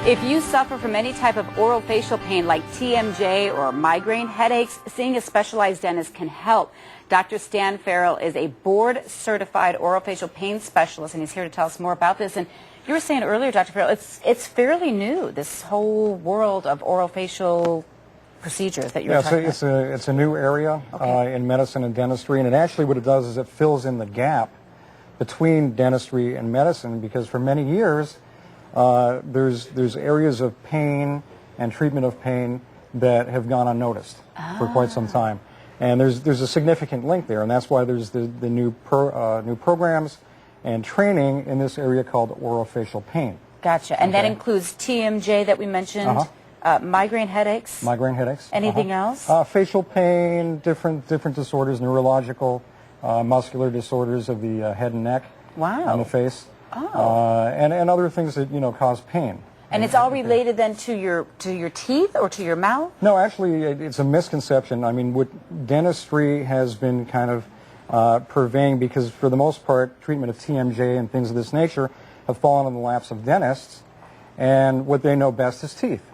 If you suffer from any type of orofacial pain like TMJ or migraine headaches, seeing a specialized dentist can help. Dr. Stan Farrell is a board-certified orofacial pain specialist, and he's here to tell us more about this. And you were saying earlier, Dr. Farrell, it's fairly new, this whole world of orofacial procedures that you're talking about. It's a new area in medicine and dentistry, and actually what it does is it fills in the gap between dentistry and medicine, because for many years there's areas of pain and treatment of pain that have gone unnoticed for quite some time, and there's a significant link there, and that's why there's the new programs and training in this area called orofacial pain. Gotcha, and that includes TMJ that we mentioned. Migraine headaches? Migraine headaches. Anything else? Facial pain, different disorders, neurological, muscular disorders of the head and neck, on the face, and other things that cause pain. And it's all related then to your teeth or to your mouth? No, actually, it's a misconception. I mean, what dentistry has been kind of purveying, because for the most part, treatment of TMJ and things of this nature have fallen in the laps of dentists. And what they know best is teeth.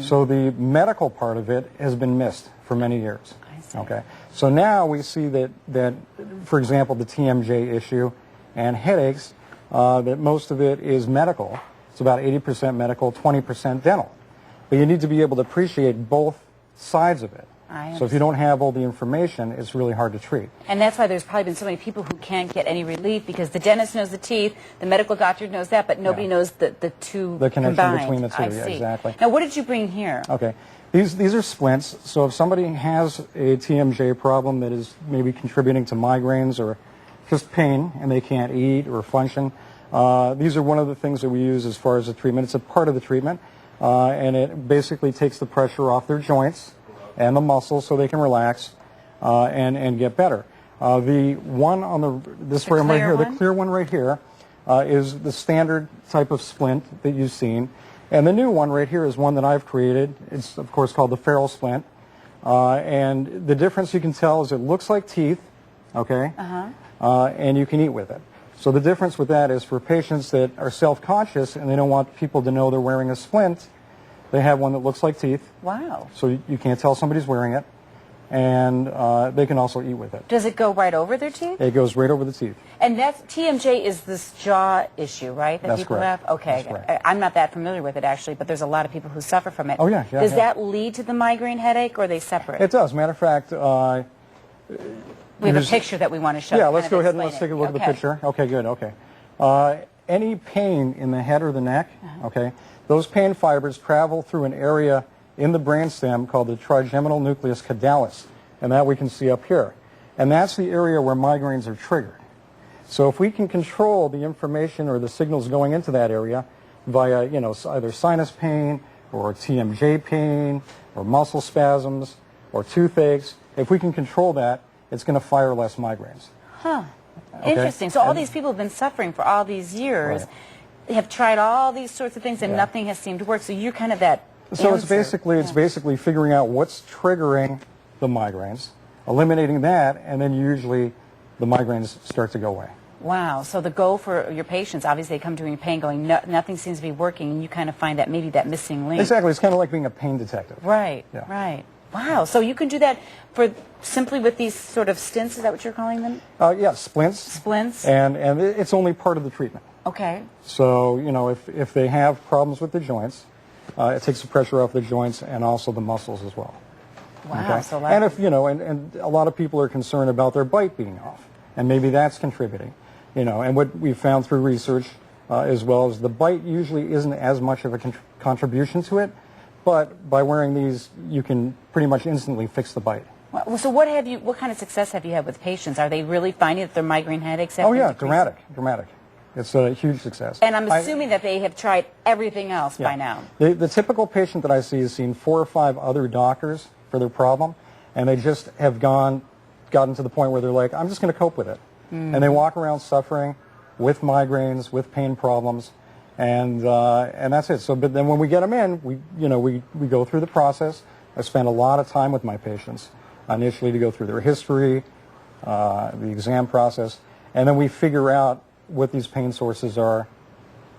So the medical part of it has been missed for many years. I see. Okay. So now we see that, for example, the TMJ issue and headaches, that most of it is medical. It's about 80% medical, 20% dental. But you need to be able to appreciate both sides of it. So if you don't have all the information, it's really hard to treat. And that's why there's probably been so many people who can't get any relief, because the dentist knows the teeth, the medical doctor knows that, but nobody knows the two the connection combined. between the two. I see. Exactly. Now, what did you bring here? Okay. These are splints. So if somebody has a TMJ problem that is maybe contributing to migraines or just pain and they can't eat or function, these are one of the things that we use as far as the treatment. It's a part of the treatment, and it basically takes the pressure off their joints and the muscles so they can relax and get better. The one on this frame right here, the clear one right here, is the standard type of splint that you've seen. And the new one right here is one that I've created. It's, of course, called the Farrell Splint. And the difference you can tell is it looks like teeth, okay, and you can eat with it. So the difference with that is for patients that are self-conscious and they don't want people to know they're wearing a splint, they have one that looks like teeth. Wow. So you can't tell somebody's wearing it. And they can also eat with it. Does it go right over their teeth? It goes right over the teeth. And that's TMJ is this jaw issue, right? That That's people correct. have? Okay. That's correct. I'm not that familiar with it, actually, but there's a lot of people who suffer from it. Oh, yeah. Does that lead to the migraine headache, or are they separate? It does. Matter of fact, we have a picture that we want to show. Yeah, let's go ahead and let's take a look at the picture. Okay, good. Okay. Any pain in the head or the neck, okay, those pain fibers travel through an area in the brainstem called the trigeminal nucleus caudalis, and that we can see up here. And that's the area where migraines are triggered. So if we can control the information or the signals going into that area via, either sinus pain or TMJ pain or muscle spasms or toothaches, if we can control that, it's going to fire less migraines. Huh. Okay. Interesting. So all these people have been suffering for all these years. Right. They have tried all these sorts of things, and nothing has seemed to work. So you're kind of that So answer. it's basically figuring out what's triggering the migraines, eliminating that, and then usually the migraines start to go away. Wow. So the goal for your patients, obviously they come to you in pain going, nothing seems to be working, and you kind of find that maybe that missing link. Exactly. It's kind of like being a pain detective. Right. Yeah. Right. Wow. So you can do that for simply with these sort of stints, is that what you're calling them? Yeah, splints. Splints. And it's only part of the treatment. Okay. So, if they have problems with the joints, it takes the pressure off the joints and also the muscles as well. Wow. Okay? So and if, and a lot of people are concerned about their bite being off, and maybe that's contributing, and what we've found through research as well is the bite usually isn't as much of a contribution to it, but by wearing these, you can pretty much instantly fix the bite. Well, so what kind of success have you had with patients? Are they really finding that their migraine headaches have Dramatic. It's a huge success. And I'm assuming that they have tried everything else by now. The typical patient that I see has seen 4 or 5 other doctors for their problem, and they just have gotten to the point where they're like, I'm just going to cope with it. And they walk around suffering with migraines, with pain problems, and that's it. So, but then when we get them in, we go through the process. I spend a lot of time with my patients initially to go through their history, the exam process, and then we figure out what these pain sources are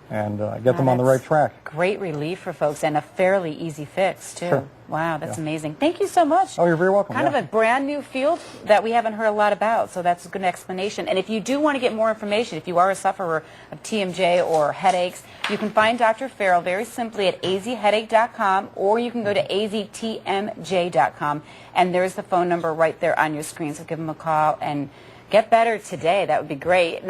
and get them on the right track. Great relief for folks and a fairly easy fix, too. Sure. Wow, that's amazing. Thank you so much. Oh, you're very welcome. Kind of a brand new field that we haven't heard a lot about, so that's a good explanation. And if you do want to get more information, if you are a sufferer of TMJ or headaches, you can find Dr. Farrell very simply at azheadache.com, or you can go to aztmj.com, and there's the phone number right there on your screen, so give them a call and get better today. That would be great.